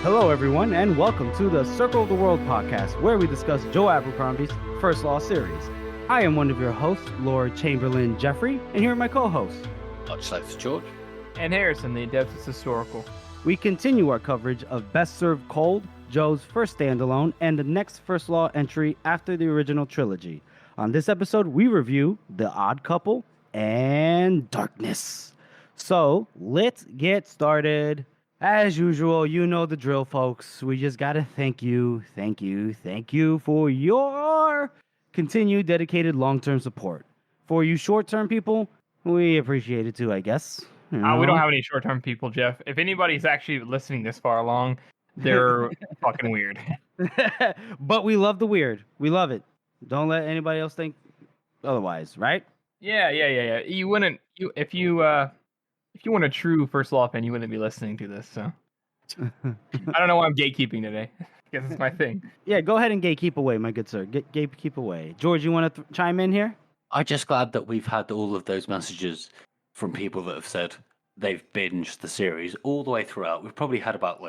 Hello, everyone, and welcome to the Circle of the World podcast, where we discuss Joe Abercrombie's First Law series. I am one of your hosts, Lord Chamberlain Jeffrey, and here are my co-hosts. Much like George. And Harrison, the Adeptus Historical. We continue our coverage of Best Served Cold, Joe's first standalone, and the next First Law entry after the original trilogy. On this episode, we review The Odd Couple and Darkness. So, let's get started. As usual, you know the drill, folks. We just gotta thank you for your continued dedicated long-term support. For you short-term people, we appreciate it too, I guess. We don't have any short-term people, Jeff. If anybody's actually listening this far along, they're fucking weird. But we love the weird. We love it. Don't let anybody else think otherwise, right? Yeah. You wouldn't. If you weren't a true First Law fan, you wouldn't be listening to this. So I don't know why I'm gatekeeping today. I guess it's my thing. Yeah, go ahead and gatekeep away, my good sir. Gatekeep away. George, you want to chime in here? I'm just glad that we've had all of those messages from people that have said they've binged the series all the way throughout. We've probably had about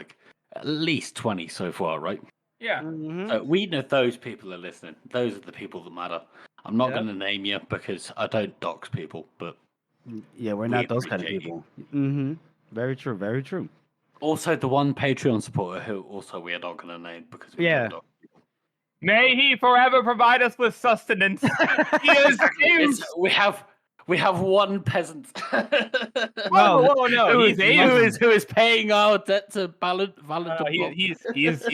at least 20 so far, right? Yeah. Mm-hmm. So we know those people are listening. Those are the people that matter. I'm not going to name you because I don't dox people, but yeah, we're not those kind of people. Mm-hmm. Very true. Very true. Also, the one Patreon supporter who also we are not going to name because we don't dox people. May he forever provide us with sustenance. We have one peasant. No, he's Zeus. Who is paying our debt to Valid. He's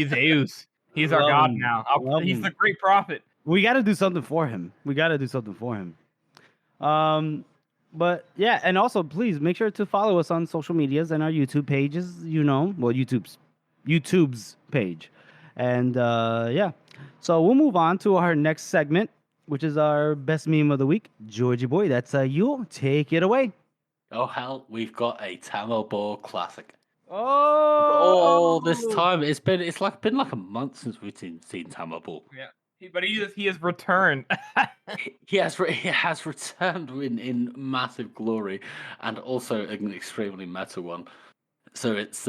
Zeus. He's our god now. He's the great prophet. We got to do something for him. But yeah, and also please make sure to follow us on social medias and our YouTube pages. YouTube's page, and yeah. So we'll move on to our next segment, which is our best meme of the week. Georgie boy, that's you. Take it away. Oh hell, we've got a Tamil Ball classic. Oh, This time it's been like a month since we've seen Tamil Ball. Yeah. But he has returned. he has returned in massive glory, and also an extremely meta one. So it's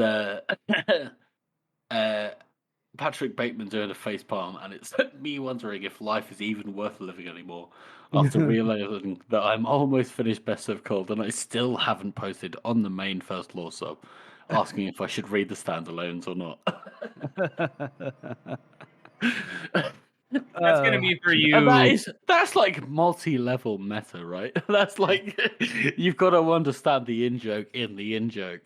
Patrick Bateman doing a facepalm, and it's me wondering if life is even worth living anymore after realizing that I'm almost finished Best of Cold, and I still haven't posted on the main First Law sub, asking if I should read the standalones or not. That's gonna be for you. And that's like multi-level meta, right? That's like you've got to understand the in joke in the in joke.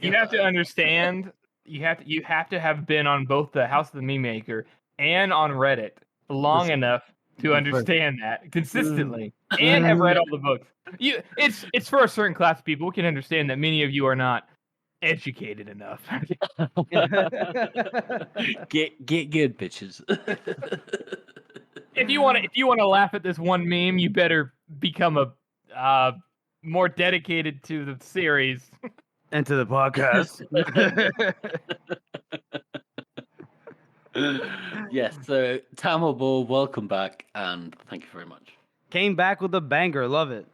You have to understand. You have to have been on both the House of the Meme Maker and on Reddit long enough to understand that consistently and have read all the books. It's for a certain class of people. We can understand that many of you are not educated enough. Get good, bitches. If you want to laugh at this one meme, you better become a more dedicated to the series and to the podcast. Yes, so Tamil Ball, welcome back, and thank you very much. Came back with a banger. Love it.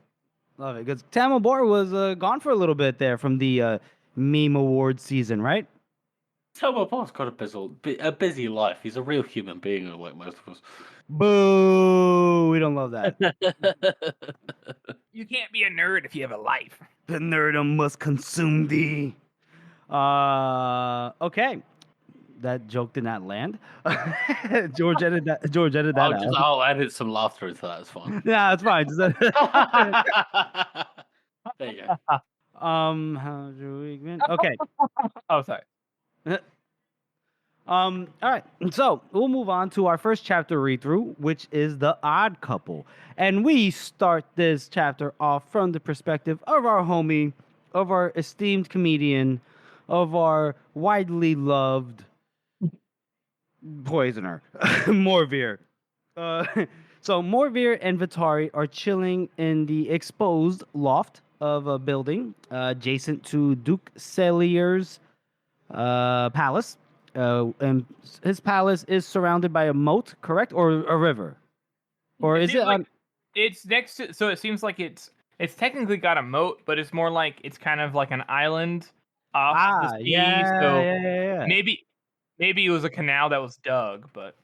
Because Tamil Ball was gone for a little bit there from the meme award season, right? Tamil Ball's got a busy life. He's a real human being, like most of us. Boo! We don't love that. You can't be a nerd if you have a life. The nerdum must consume thee. Okay. That joke did not land. George edited that out. I'll edit some laughter into that. It's fine. Yeah, it's fine. There you go. How do we win? Okay. Oh, sorry. All right. So we'll move on to our first chapter read through, which is The Odd Couple. And we start this chapter off from the perspective of our homie, of our esteemed comedian, of our widely loved poisoner, Morveer. So Morveer and Vitari are chilling in the exposed loft of a building adjacent to Duke Celier's palace. And his palace is surrounded by a moat, correct? Or a river? Or is it on... It's next to... So it seems like it's technically got a moat, but it's more like it's kind of like an island off the sea. So yeah. maybe it was a canal that was dug, but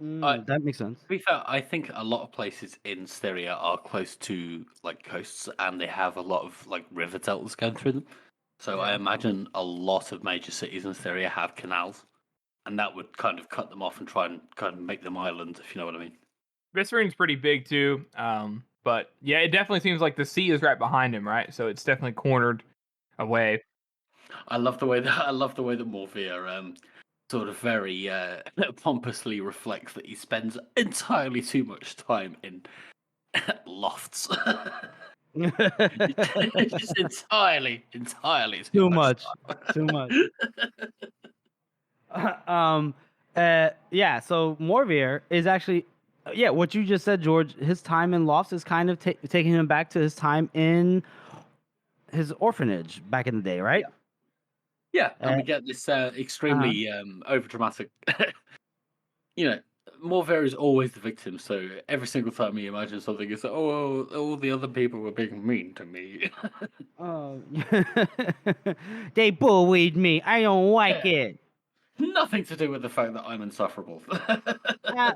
That makes sense. To be fair, I think a lot of places in Styria are close to like coasts, and they have a lot of like river deltas going through them. So I Yeah. imagine a lot of major cities in Styria have canals, and that would kind of cut them off and try and kind of make them islands, if you know what I mean. Viscerin's pretty big too. But yeah, it definitely seems like the sea is right behind him, right? So it's definitely cornered away. I love the way that Morvir sort of very pompously reflects that he spends entirely too much time in lofts. It's just entirely Too much much. time. Too much. Yeah. So Morvir is actually, yeah, what you just said, George. His time in lofts is kind of taking him back to his time in his orphanage back in the day, right? Yeah, and we get this extremely over dramatic. Morvir is always the victim, so every single time he imagines something, it's like, oh, all the other people were being mean to me. Oh, they bullied me. I don't like it. Nothing to do with the fact that I'm insufferable.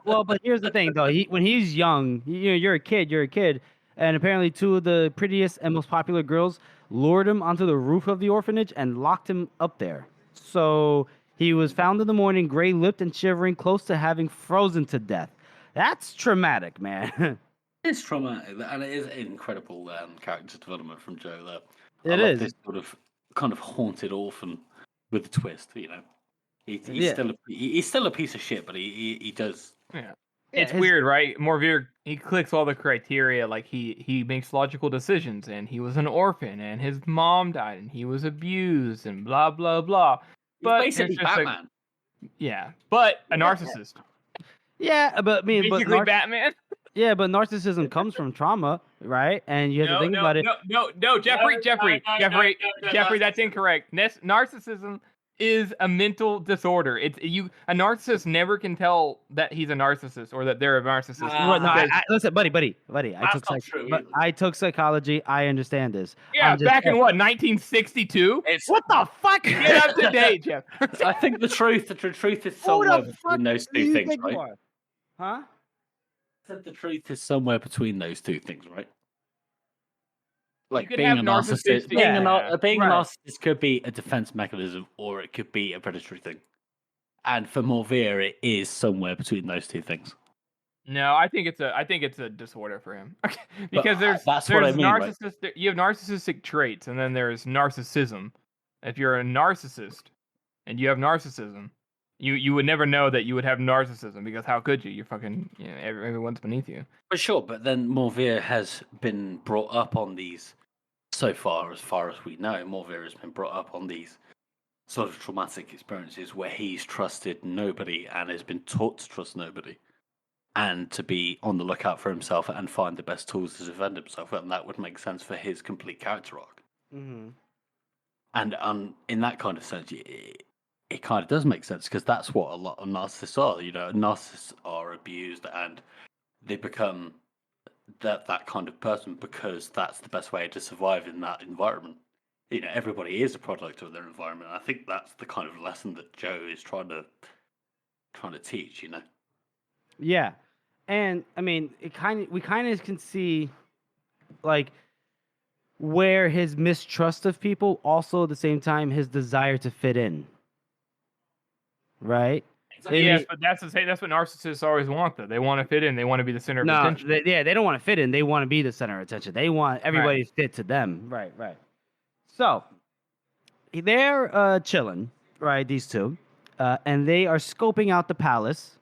Well, but here's the thing, though. When he's young, you're a kid, and apparently two of the prettiest and most popular girls lured him onto the roof of the orphanage and locked him up there. So he was found in the morning, gray-lipped and shivering, close to having frozen to death. That's traumatic, man. It's traumatic, and it is incredible character development from Joe. It I love is. this sort of kind of haunted orphan with a twist. He's still a piece of shit, but he does. Yeah. It's weird, right? Morvir, he clicks all the criteria. Like he makes logical decisions, and he was an orphan, and his mom died, and he was abused, and blah blah blah. But He's basically Batman. But a narcissist. Yeah, but I mean, Basically Batman. Yeah, but narcissism comes from trauma, right? And you have to think about it. No, Jeffrey, that's incorrect. Narcissism is a mental disorder. A narcissist never can tell that he's a narcissist or that they're a narcissist. Well, no, listen, buddy. I took psychology. I understand this. Yeah, back in what, 1962? What the fuck? Get up to date, Jeff. I think the truth is somewhere between those two things, right? Huh? I said the truth is somewhere between those two things, right? Like could being have a narcissist, narcissistic- being a narcissist could be a defense mechanism, or it could be a predatory thing. And for Morvir, it is somewhere between those two things. No, I think it's a disorder for him. Because that's there's what I mean, right? You have narcissistic traits, and then there's narcissism. If you're a narcissist and you have narcissism, you would never know that you would have narcissism, because how could you? You're fucking, everyone's beneath you. For sure, but then Morvir has been brought up on these, as far as we know, Morvir has been brought up on these sort of traumatic experiences where he's trusted nobody and has been taught to trust nobody and to be on the lookout for himself and find the best tools to defend himself, and that would make sense for his complete character arc. Mm-hmm. And in that kind of sense, it kind of does make sense, because that's what a lot of narcissists are. Narcissists are abused and they become that kind of person because that's the best way to survive in that environment. Everybody is a product of their environment. I think that's the kind of lesson that Joe is trying to teach. Yeah, and I mean, we kind of can see, like, where his mistrust of people, also at the same time his desire to fit in. Right? Yes, but that's what narcissists always want, though. They want to fit in. They want to be the center of attention. They don't want to fit in. They want to be the center of attention. They want everybody to fit to them. Right. So they're chilling, right? These two, and they are scoping out the palace,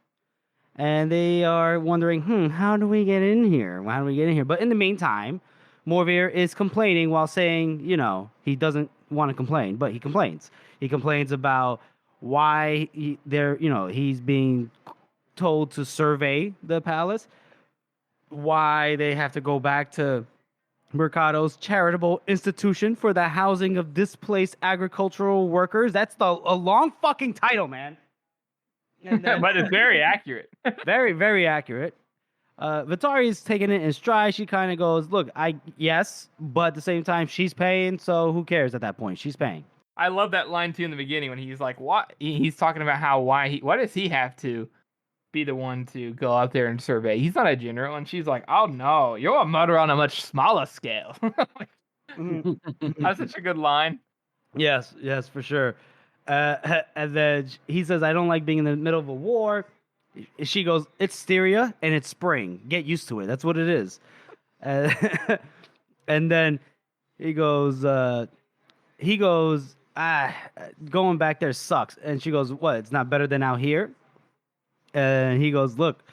and they are wondering, how do we get in here? How do we get in here? But in the meantime, Morvir is complaining while saying, he doesn't want to complain, but he complains. He complains about why he's being told to survey the palace, why they have to go back to Mercado's charitable institution for the housing of displaced agricultural workers. That's a long fucking title, man. But it's very accurate. Very, very accurate. Vitari's taking it in stride. She kind of goes, look, yes, but at the same time, she's paying, so who cares at that point? She's paying. I love that line too in the beginning when he's like, "What?" He's talking about why does he have to be the one to go out there and survey? He's not a general, and she's like, "Oh no, you're a murderer on a much smaller scale." That's such a good line. Yes, for sure. And then he says, "I don't like being in the middle of a war." She goes, "It's Styria and it's spring. Get used to it. That's what it is." Uh, and then he goes, going back there sucks. And she goes, "What? It's not better than out here?" And he goes, "Look,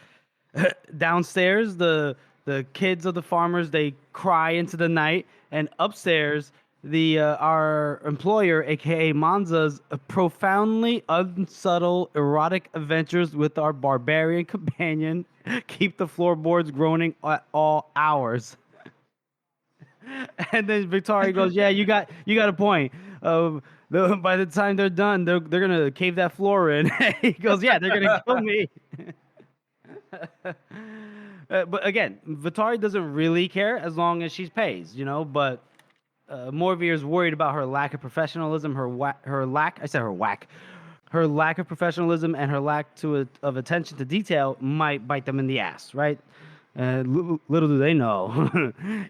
downstairs the kids of the farmers, they cry into the night, and upstairs the our employer, aka Monza's, profoundly unsubtle erotic adventures with our barbarian companion keep the floorboards groaning at all hours." And then Victoria goes, "Yeah, you got a point. By the time they're done, they're gonna cave that floor in." He goes, "Yeah, they're gonna kill me." But again, Vitari doesn't really care as long as she pays, you know. But Morveer's worried about her lack of professionalism, her lack of professionalism, and her lack of attention to detail might bite them in the ass, right? Little do they know,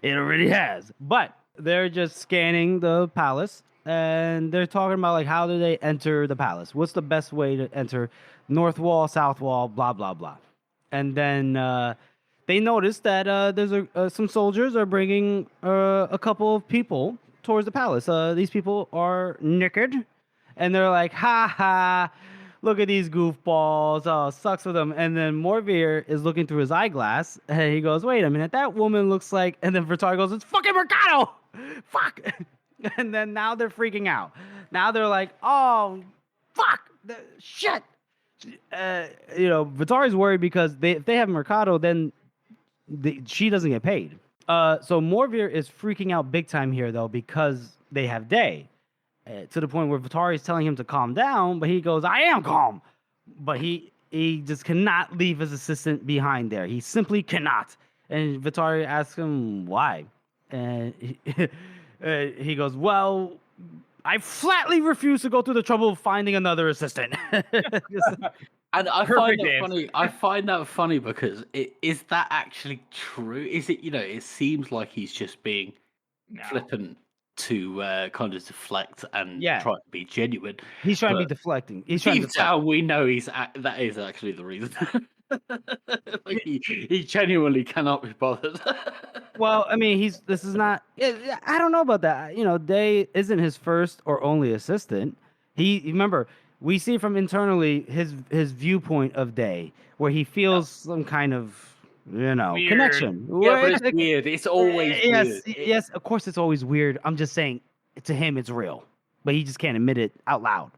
it already has. But they're just scanning the palace, and they're talking about like how do they enter the palace? What's the best way to enter? North wall, south wall, blah blah blah. And then they notice that there's some soldiers are bringing a couple of people towards the palace. These people are naked, and they're like, "Ha ha! Look at these goofballs! Oh, sucks for them." And then Morveer is looking through his eyeglass, and he goes, "Wait a minute, that woman looks like..." And then Vertari goes, "It's fucking Mercado! Fuck!" And then now they're freaking out. Now they're like, "Oh, fuck! Shit!" Vitari's worried because if they have Mercado, then she doesn't get paid. So Morveer is freaking out big time here, though, because they have Day. To the point where Vitari is telling him to calm down, but he goes, "I am calm." But he just cannot leave his assistant behind there. He simply cannot. And Vitari asks him why. And he goes, "Well, I flatly refuse to go through the trouble of finding another assistant." And I Perfect find that answer. funny. I find that funny because is that actually true? Is it? It seems like he's just being No. flippant to kind of deflect and Yeah. try to be genuine. He's trying to be But deflecting. He's trying to deep deflect. down, we know that is actually the reason. Like he genuinely cannot be bothered. Well, I mean, this is not. I don't know about that. Day isn't his first or only assistant. Remember, we see from internally his viewpoint of Day, where he feels some kind of Weird. connection. Yeah, but it's weird. It's always yes, weird. yes. Of course, it's always weird. I'm just saying, to him, it's real, but he just can't admit it out loud.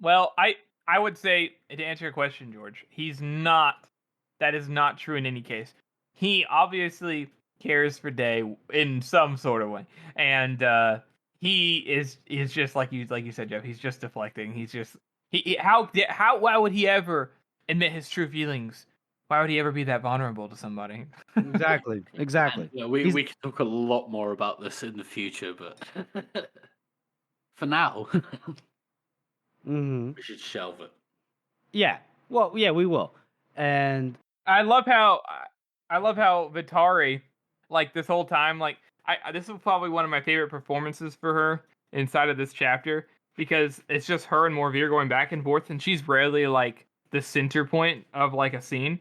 Well, I would say, to answer your question, George, he's not. That is not true in any case. He obviously cares for Day in some sort of way, and he is just like you said, Jeff. He's just deflecting. He's just why would he ever admit his true feelings? Why would he ever be that vulnerable to somebody? Exactly. We can talk a lot more about this in the future, but for now, we should shelve it. Yeah. Well, yeah, we will. And I love how Vitari, like this whole time, like this is probably one of my favorite performances for her inside of this chapter, because it's just her and Morveer going back and forth, and she's rarely like the center point of like a scene.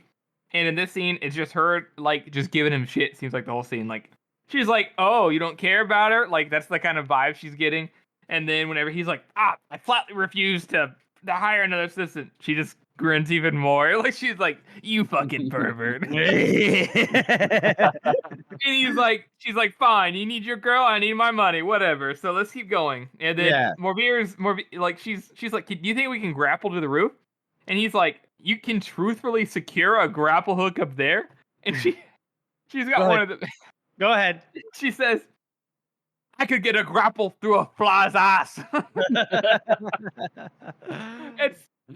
And in this scene, it's just her like just giving him shit. Seems like the whole scene, like she's like, "Oh, you don't care about her?" Like that's the kind of vibe she's getting. And then whenever he's like, "I flatly refuse to hire another assistant," she just grins even more. Like she's like, "You fucking pervert." And she's like, "Fine, you need your girl, I need my money, whatever. So let's keep going." And then Morveer, like she's like, "Do you think we can grapple to the roof?" And he's like, "You can truthfully secure a grapple hook up there?" And she's got one of the. Go ahead. She says, "I could get a grapple through a fly's ass."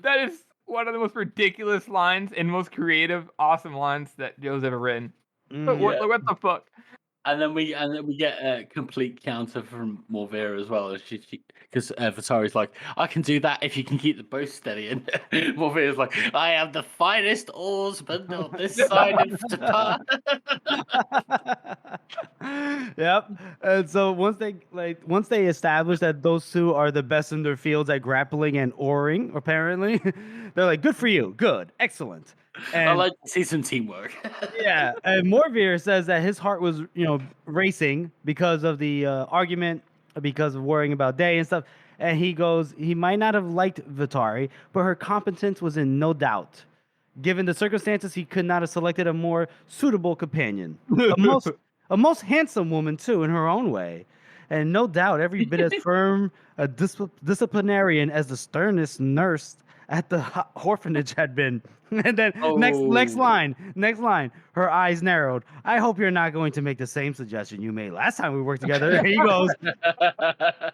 That is one of the most ridiculous lines and most creative, awesome lines that Joe's ever written. But what the fuck? And then we get a complete counter from Morveer as well. Because Vitari's like, I can do that if you can keep the boat steady. And Morpheus is like, I am the finest oarsman on this side of the pond. Yep. And so once they establish that those two are the best in their fields at grappling and oaring, apparently, they're like, good for you, good, excellent. I And like to see some teamwork. yeah, and Morveer says that his heart was, racing because of the argument, because of worrying about Day and stuff. And he goes, he might not have liked Vitari, but her competence was in no doubt. Given the circumstances, he could not have selected a more suitable companion. A most handsome woman too, in her own way, and no doubt every bit as firm a disciplinarian as the sternest nurse at the orphanage had been. And then next line. Her eyes narrowed. I hope you're not going to make the same suggestion you made last time we worked together. And he goes, I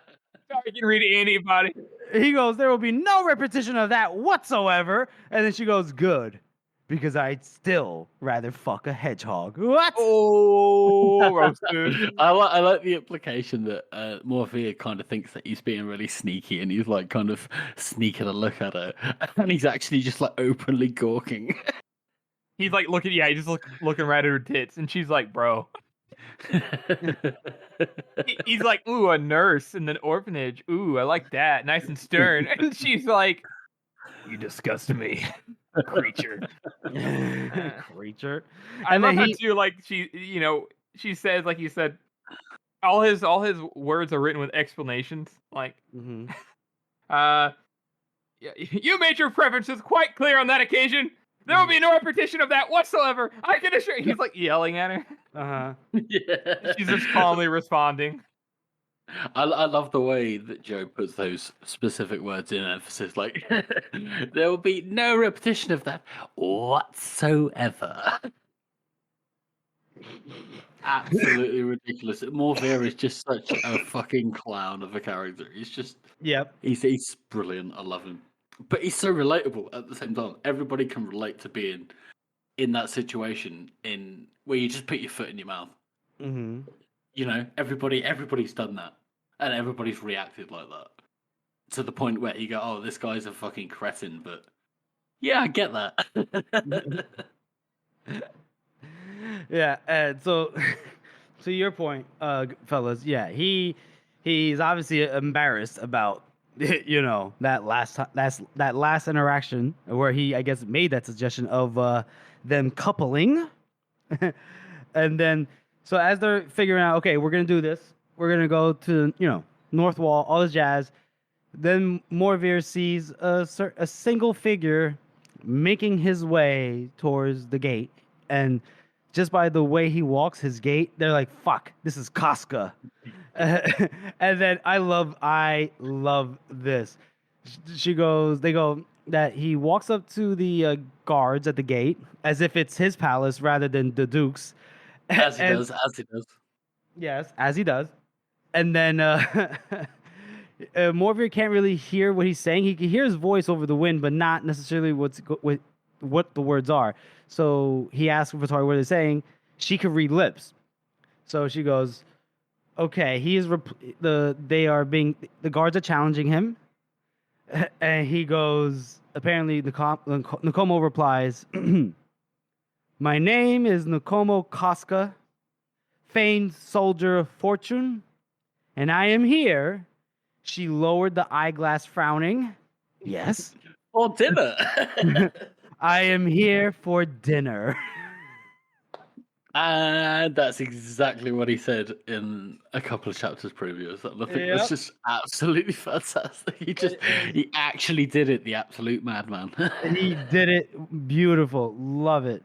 can read anybody. He goes, there will be no repetition of that whatsoever. And then she goes, good, because I'd still rather fuck a hedgehog. What? Oh, roasted. I like the implication that Morpheus kind of thinks that he's being really sneaky and he's like kind of sneaking a look at her. And he's actually just like openly gawking. He's like looking looking right at her tits. And she's like, bro. He's like, ooh, a nurse in an orphanage. Ooh, I like that. Nice and stern. And she's like, you disgust me, creature. Creature. I And love then how too, like, she says, like you said, all his words are written with explanations. Like, yeah, you made your preferences quite clear on that occasion. There will be no repetition of that whatsoever. I can assure you. He's like yelling at her. Yeah. She's just calmly responding. I love the way that Joe puts those specific words in emphasis. Like, there will be no repetition of that whatsoever. Absolutely ridiculous. Morveer is just such a fucking clown of a character. He's just, he's brilliant. I love him. But he's so relatable at the same time. Everybody can relate to being in that situation where you just put your foot in your mouth. Mm-hmm. You know, everybody's done that. And everybody's reacted like that. To the point where you go, oh, this guy's a fucking cretin, but yeah, I get that. Yeah, and so to your point, fellas, yeah, he's obviously embarrassed about that last interaction where he, I guess, made that suggestion of them coupling. And then so as they're figuring out, okay, we're gonna do this, we're gonna go to North Wall, all this jazz. Then Morveer sees a single figure making his way towards the gate, and just by the way he walks his gait, they're like, "Fuck, this is Casca." And then I love this. They go that he walks up to the guards at the gate as if it's his palace rather than the Duke's. As he does. Yes, as he does. And then Morveer can't really hear what he's saying. He can hear his voice over the wind, but not necessarily what the words are. So he asks Vitari what they're saying. She could read lips. So she goes, okay, the guards are challenging him. And he goes, apparently Nakomo replies, my name is Nakomo Casca, famed soldier of fortune, and I am here. She lowered the eyeglass, frowning. Yes. For dinner. I am here for dinner. And that's exactly what he said in a couple of chapters previous. I think it was just absolutely fantastic. He actually did it, the absolute madman. He did it beautiful. Love it.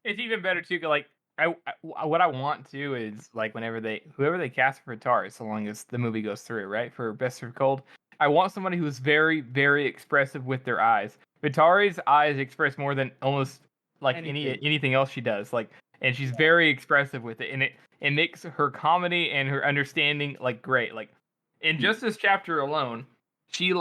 It's even better too. Like what I want to is like whoever they cast for Vitari, so long as the movie goes through, right? For Best Served Cold, I want somebody who's very, very expressive with their eyes. Vitari's eyes express more than almost like anything else she does. Like, and she's very expressive with it, and it makes her comedy and her understanding like great. Like in just this chapter alone, she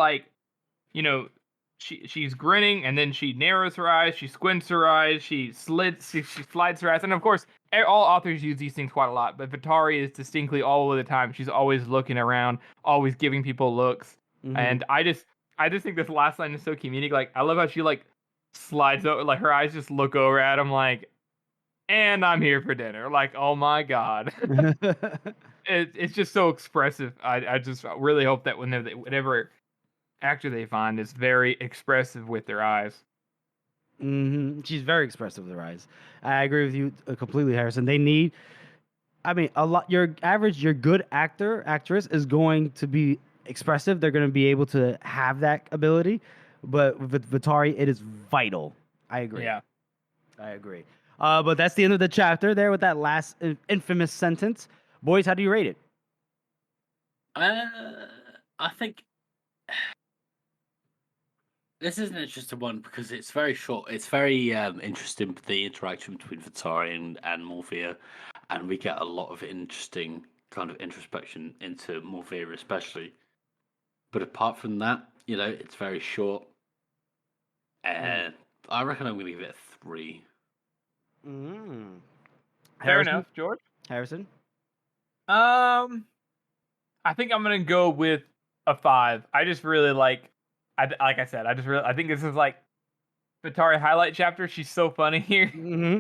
she's grinning, and then she narrows her eyes, she squints her eyes, she slides her eyes, and of course all authors use these things quite a lot, but Vitari is distinctly all of the time. She's always looking around, always giving people looks, and I just think this last line is so comedic. Like, I love how she like slides over, like her eyes just look over at him, like, and I'm here for dinner. Like, oh my god, it's just so expressive. I just really hope that whatever actor they find is very expressive with their eyes. She's very expressive with her eyes. I agree with you completely, Harrison. They need, I mean, a lot. Your good actress is going to be expressive. They're going to be able to have that ability. But with Vitari, it is vital. I agree. Yeah, I agree. But that's the end of the chapter there with that last infamous sentence. Boys, how do you rate it? I think this is an interesting one because it's very short. It's very interesting, the interaction between Vitari and Morvia, and we get a lot of interesting kind of introspection into Morvia especially. But apart from that, it's very short. And I reckon I'm going to give it a 3. Fair enough, George. Harrison? I think I'm gonna go with a 5. I just really like I said, I think this is like Vitari highlight chapter. She's so funny here.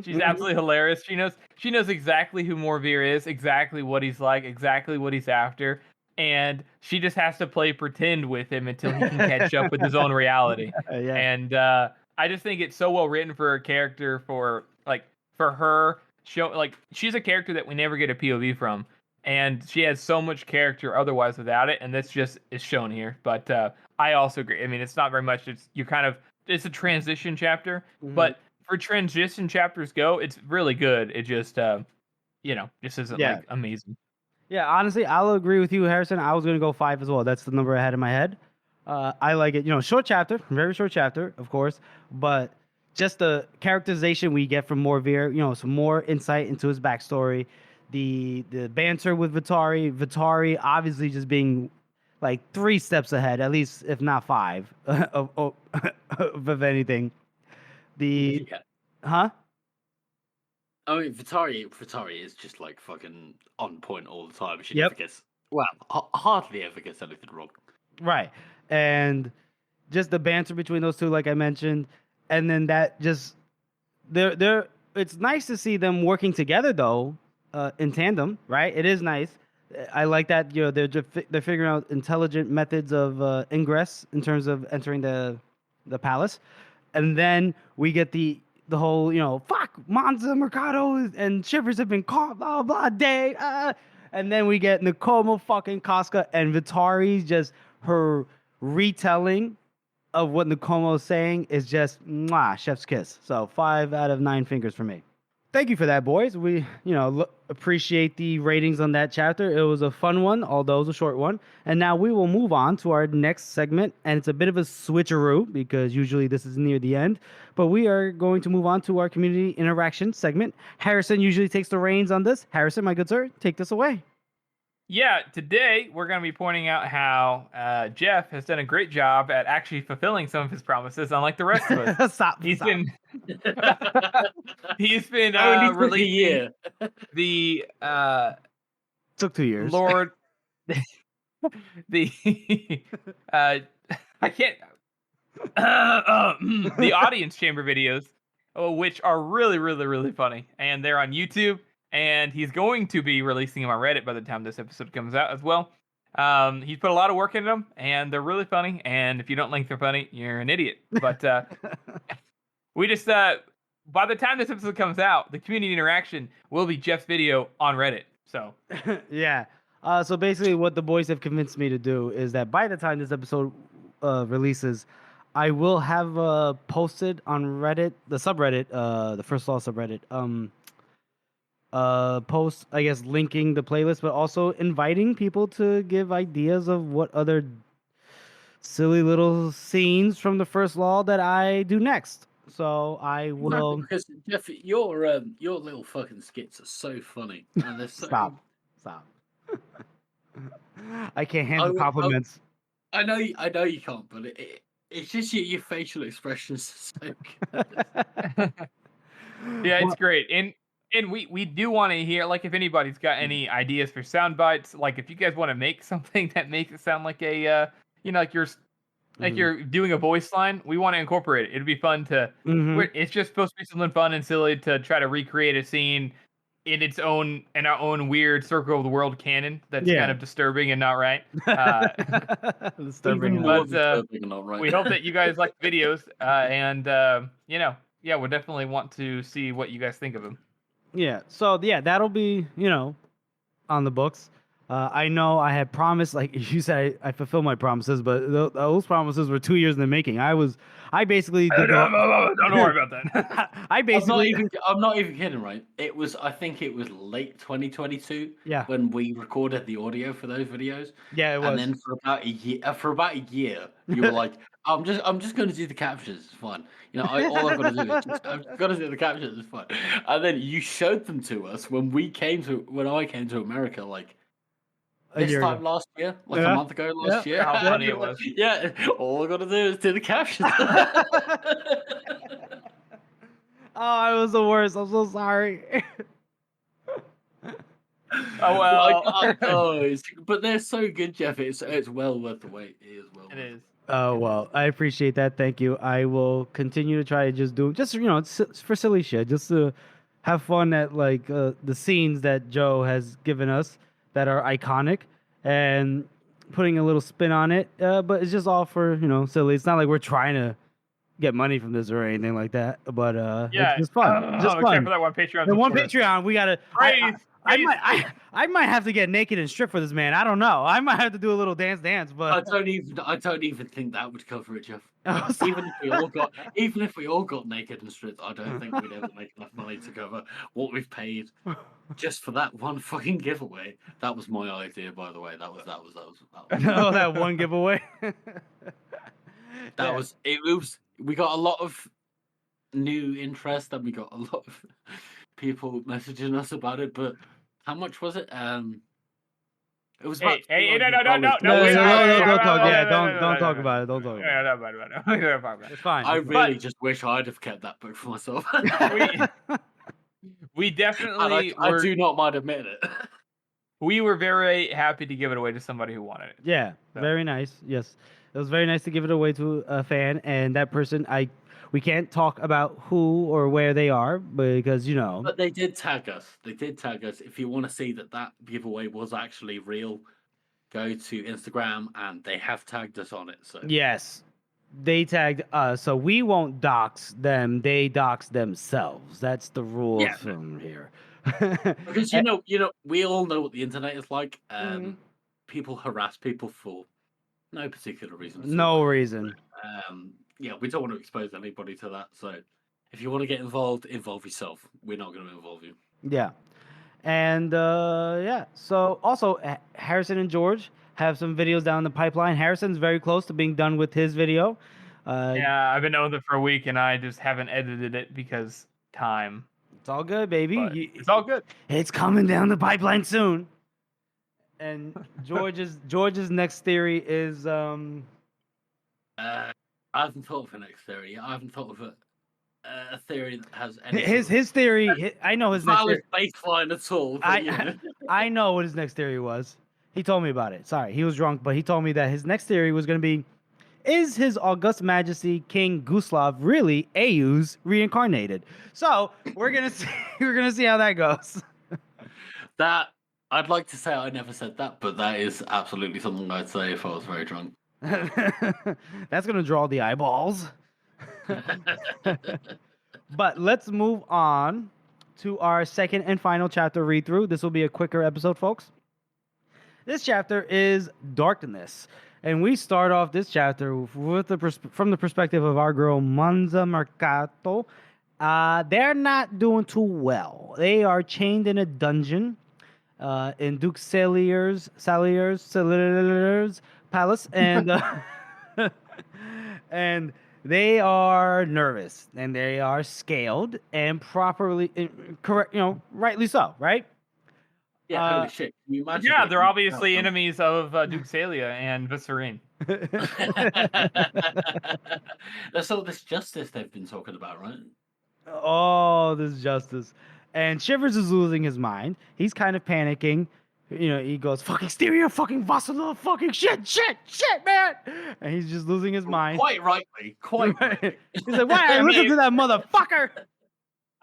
She's absolutely hilarious. She knows exactly who Morvir is, exactly what he's like, exactly what he's after, and she just has to play pretend with him until he can catch up with his own reality. Yeah. And I just think it's so well written for a character, for her she's a character that we never get a POV from, and she has so much character otherwise without it, and this just is shown here. But I also agree. I mean, it's not very much. It's a transition chapter, but for transition chapters go, it's really good. It just just isn't like amazing. Yeah, honestly, I'll agree with you, Harrison. I was gonna go 5 as well. That's the number I had in my head. I like it. Short chapter, very short chapter, of course, but just the characterization we get from Morvir, some more insight into his backstory, the banter with Vitari obviously just being like 3 steps ahead, at least if not 5 of anything. Huh? I mean, Vitari is just like fucking on point all the time. She Yep. never gets, hardly ever gets anything wrong. Right. And just the banter between those two, like I mentioned, and then that just it's nice to see them working together though, in tandem, right? It is nice. I like that, they're figuring out intelligent methods of ingress in terms of entering the palace. And then we get the whole, fuck, Monza, Mercado, and Shivers have been caught, blah, blah, day. And then we get Nakoma, fucking Casca, and Vitari's just her retelling of what Nakoma is saying is just, chef's kiss. So 5 out of 9 fingers for me. Thank you for that, boys. We, appreciate the ratings on that chapter. It was a fun one, although it was a short one. And now we will move on to our next segment. And it's a bit of a switcheroo because usually this is near the end. But we are going to move on to our community interaction segment. Harrison usually takes the reins on this. Harrison, my good sir, take this away. Yeah, today we're going to be pointing out how Jeff has done a great job at actually fulfilling some of his promises, unlike the rest of us. He's been releasing the took 2 years. Lord, the I can't the audience chamber videos, which are really, really, really funny, and they're on YouTube. And he's going to be releasing them on Reddit by the time this episode comes out as well. He's put a lot of work into them, and they're really funny. And if you don't think they're funny, you're an idiot. But we just, by the time this episode comes out, the community interaction will be Jeff's video on Reddit. So, yeah. So basically, what the boys have convinced me to do is that by the time this episode releases, I will have posted on Reddit, the subreddit, the First Law subreddit, post, I guess, linking the playlist, but also inviting people to give ideas of what other silly little scenes from the First Law that I do next. So I will. Because Jeff, your little fucking skits are so funny, and they're so... Stop. I can't handle compliments. I know you can't, but it's just your facial expressions are so good. Yeah, it's great. And we do want to hear, like, if anybody's got any ideas for sound bites, like if you guys want to make something that makes it sound like a, like you're doing a voice line, we want to incorporate it. It'd be fun to. It's just supposed to be something fun and silly to try to recreate a scene in our own weird circle of the world canon. That's kind of disturbing and not right. Disturbing. Even more But disturbing and not right. we hope that you guys like the videos, and we'll definitely want to see what you guys think of them. Yeah. So that'll be on the books. I know I had promised, like you said, I fulfilled my promises, but those promises were 2 years in the making. I basically did don't worry about that. I'm not even kidding, right? I think it was late 2022 when we recorded the audio for those videos. Yeah, it was. And then for about a year, you were like, I'm just going to do the captions. It's fine. All I've got to do is I've got to do the captions. It's fine. And then you showed them to us when I came to America, like this time last year, like a month ago last year. How funny it was. Yeah, all I got to do is do the captions. Oh, it was the worst. I'm so sorry. Oh well. But they're so good, Jeff. It's well worth the wait. It is well. It is. Oh well, I appreciate that. Thank you. I will continue to try to it's for silly shit, just to have fun at like the scenes that Joe has given us that are iconic, and putting a little spin on it. But it's just all for silly. It's not like we're trying to get money from this or anything like that. But it's just fun. Just fun. Except for that one Patreon. The one Patreon we gotta. I might have to get naked and strip for this man. I don't know. I might have to do a little dance, but I don't even think that would cover it, Jeff. Even if we all got naked and stripped, I don't think we'd ever make enough money to cover what we've paid just for that one fucking giveaway. That was my idea, by the way. That was. Oh, that one giveaway. That was it. We got a lot of new interest, and we got a lot of people messaging us about it. But how much was it? It was about. No, don't talk. Yeah, don't talk about it. Don't talk about it. It's fine. I really just wish I'd have kept that book for myself. We definitely. I do not mind admitting it. We were very happy to give it away to somebody who wanted it. Yeah, very nice. Yes, it was very nice to give it away to a fan, and that person we can't talk about who or where they are because But they did tag us. If you want to see that giveaway was actually real, go to Instagram and they have tagged us on it. So yes, they tagged us, so we won't dox them. They dox themselves. That's the rule from here. Because we all know what the internet is like. People harass people for no particular reason. No reason. We don't want to expose anybody to that. So if you want to get involved, involve yourself. We're not going to involve you. Yeah. And so also Harrison and George have some videos down the pipeline. Harrison's very close to being done with his video. I've been knowing it for a week and I just haven't edited it because time. It's all good, baby. It's all good. It's coming down the pipeline soon. And George's next theory is I haven't thought of a next theory. I haven't thought of a theory that has any. His theory. I know his next theory. Baseline at all. I know what his next theory was. He told me about it. Sorry, he was drunk, but he told me that his next theory was going to be: is His August Majesty King Guslav really Ayuz reincarnated? So we're gonna see how that goes. That I'd like to say I never said that, but that is absolutely something I'd say if I was very drunk. That's gonna draw the eyeballs. But let's move on to our second and final chapter read through. This will be a quicker episode, folks. This chapter is Darkness, and we start off this chapter with from the perspective of our girl Monza Mercato. They're not doing too well. They are chained in a dungeon in Duke Salier's palace, and and they are nervous and they are scaled and rightly so, right? Yeah, holy shit. Can you imagine? Yeah, they're obviously enemies of Duke Salia and Viscerine. There's all this justice they've been talking about, right? Oh, this justice. And Shivers is losing his mind. He's kind of panicking. He goes, fucking stereo, fucking Vassala, fucking shit, man. And he's just losing his mind. Quite rightly. Right. He's like, why? Listen to that motherfucker.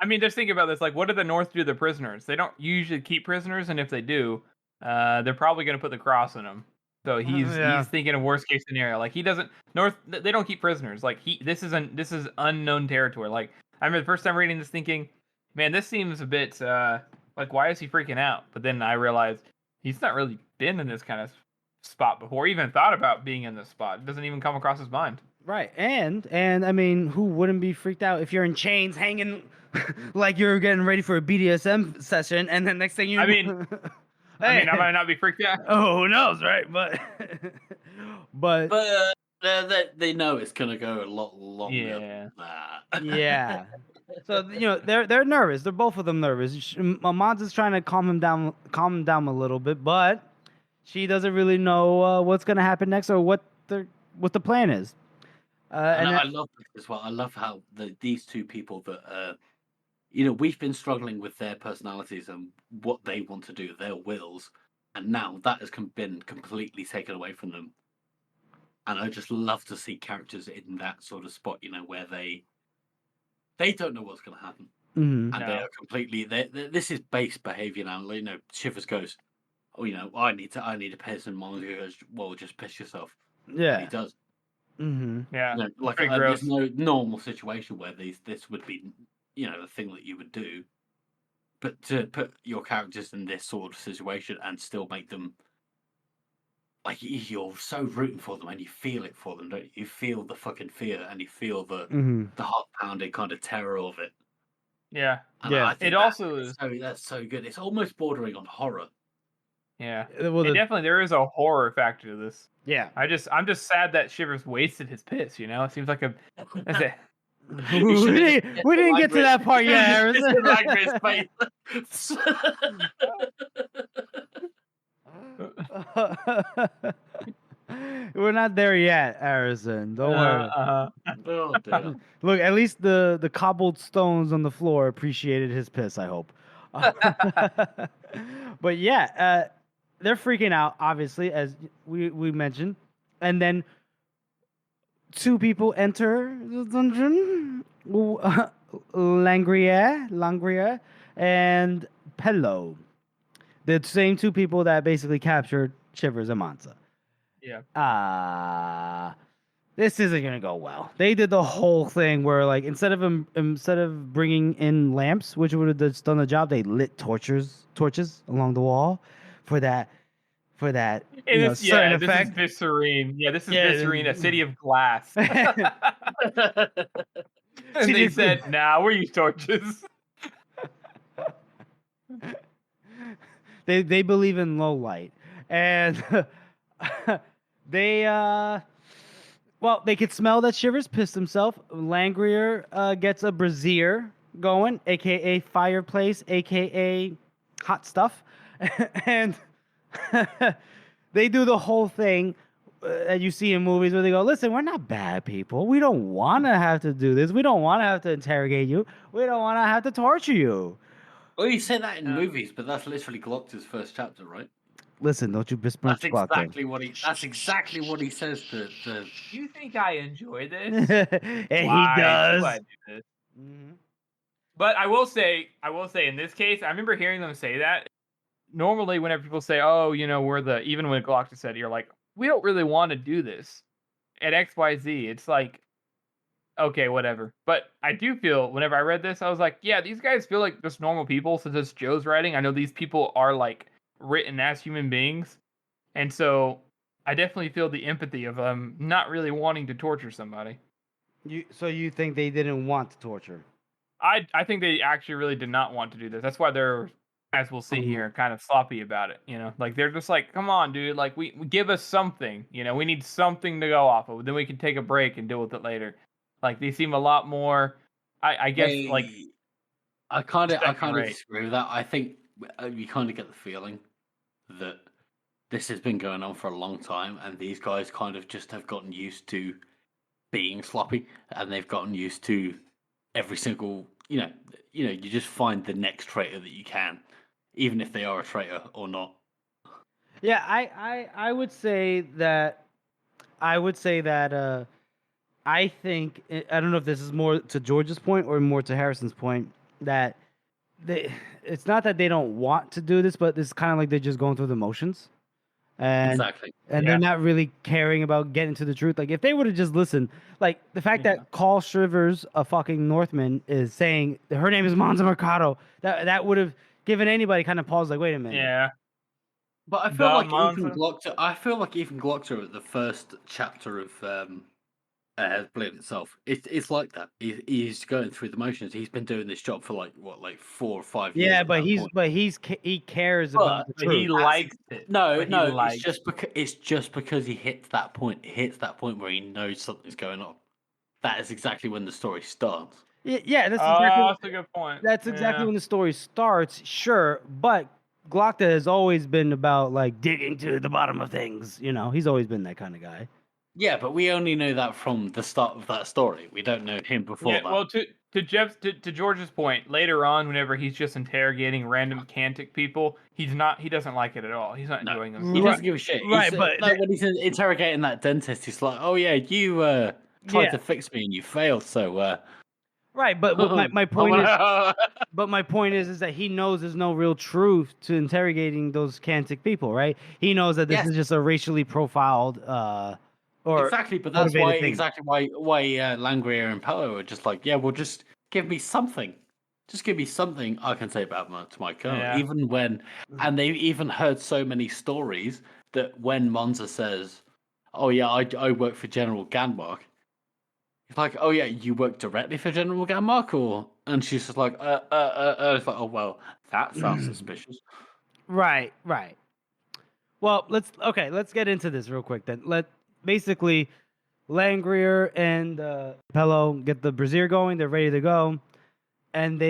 I mean, just think about this. Like, what do the North do to the prisoners? They don't usually keep prisoners, and if they do, they're probably going to put the cross in them. So he's thinking of worst case scenario. Like, he doesn't they don't keep prisoners. Like, this is unknown territory. Like, I remember the first time reading this thinking, man, this seems a bit like, why is he freaking out? But then I realized he's not really been in this kind of spot before, even thought about being in this spot. It doesn't even come across his mind. Right. And I mean, who wouldn't be freaked out if you're in chains hanging like you're getting ready for a BDSM session, and then next thing you I mean, I might not be freaked out. Oh, who knows, right? But they know it's gonna go a lot longer. Yeah. Than that. Yeah. So they're nervous. They're both of them nervous. Amanza's trying to calm him down a little bit, but she doesn't really know what's gonna happen next or what the plan is. And I love this as well. I love how these two people that we've been struggling with their personalities and what they want to do, their wills, and now that has been completely taken away from them. And I just love to see characters in that sort of spot, where they don't know what's going to happen, and they are completely. This is base behavior now. Shivers goes, "Oh, I need to piss," and Monica goes, "Well, just piss yourself." Yeah, and he does. Mm-hmm. Yeah, there's no normal situation where this would be, the thing that you would do, but to put your characters in this sort of situation and still make them like you're so rooting for them and you feel it for them, don't you? You feel the fucking fear and you feel the heart pounding kind of terror of it. Yeah, and yeah. It also is. That's so good. It's almost bordering on horror. Yeah, definitely there is a horror factor to this. Yeah, I'm just sad that Shivers wasted his piss. It seems like that's it. we didn't get to that part yet, Harrison. We're not there yet, Harrison. Don't worry. Oh, damn. Look, at least the cobbled stones on the floor appreciated his piss, I hope. But yeah, they're freaking out, obviously, as we mentioned. And then two people enter the dungeon. Langria and Pello. The same two people that basically captured Shivers and Mansa. Yeah. This isn't gonna go well. They did the whole thing where, like, instead of bringing in lamps, which would have just done the job, they lit torches along the wall for that certain effect. This is Viscerine. Yeah, this is Viscerine, a city of glass. And they said, "Nah, we use torches." They believe in low light, and they could smell that Shivers pissed himself. Langria gets a brazier going, aka fireplace, aka hot stuff, and they do the whole thing that you see in movies where they go, "Listen, we're not bad people. We don't want to have to do this. We don't want to have to interrogate you. We don't want to have to torture you." Well, you say that in movies, but that's literally Glock's first chapter, right? Listen, don't you besmirch Glock. That's exactly what he says to. You think I enjoy this? And he does. I do this? Mm-hmm. But I will say, in this case, I remember hearing them say that. Normally, whenever people say, "Oh, we're the," even when Glock said, "You're like, we don't really want to do this at XYZ." It's like, okay, whatever. But I do feel, whenever I read this, I was like, yeah, these guys feel like just normal people. Since it's Joe's writing, I know these people are like written as human beings, and so I definitely feel the empathy of them not really wanting to torture somebody. So you think they didn't want to torture? I think they actually really did not want to do this. That's why they're, as we'll see here, kind of sloppy about it. Like they're just like, come on, dude, like we give us something. We need something to go off of. Then we can take a break and deal with it later. Like they seem a lot more. I guess I kind of disagree with that. I think you kind of get the feeling that this has been going on for a long time, and these guys kind of just have gotten used to being sloppy, and they've gotten used to every single, you just find the next traitor that you can, even if they are a traitor or not. Yeah, I would say that I think I don't know if this is more to George's point or more to Harrison's point that it's not that they don't want to do this, but it's kind of like they're just going through the motions. Exactly. And they're not really caring about getting to the truth. Like if they would have just listened, like the fact that Carl Shivers, a fucking Northman, is saying her name is Monza Mercado, that would have given anybody kind of pause. Like, wait a minute. Yeah. But I feel like even Glockter at the first chapter of Blade itself, it's like that. He's going through the motions. He's been doing this job for like 4 or 5 years. Yeah, at but that he cares about the truth. He likes it. No, But he no, likes it's just because he hits that point. He hits that point where he knows something's going on. That is exactly when the story starts. Yeah, that's That's a good point. That's exactly when the story starts. Sure, but Glockta has always been about like digging to the bottom of things. You know, he's always been that kind of guy. Yeah, but we only know that from the start of that story. We don't know him before that. Well, to George's point, later on, whenever he's just interrogating random Cantic people, he doesn't like it at all. He's not enjoying them. He doesn't give a shit. Right, But like when he's interrogating that dentist, he's like, "Oh yeah, you tried to fix me and you failed." So right, but my point is, but my point is that he knows there's no real truth to interrogating those Cantic people, right? He knows that this is just a racially profiled. Exactly, but that's why Langria and Pello are just like, yeah, well, just give me something. Just give me something I can say about my colonel. Yeah. Even when, and they've even heard so many stories that when Monza says, "Oh yeah, I work for General Ganmark," it's like, "Oh yeah, you work directly for General Ganmark," and she's just like, It's like, "Oh well, that sounds suspicious." Right. Well, let's get into this real quick then. Basically, Langria and Pello get the brazier going. They're ready to go, and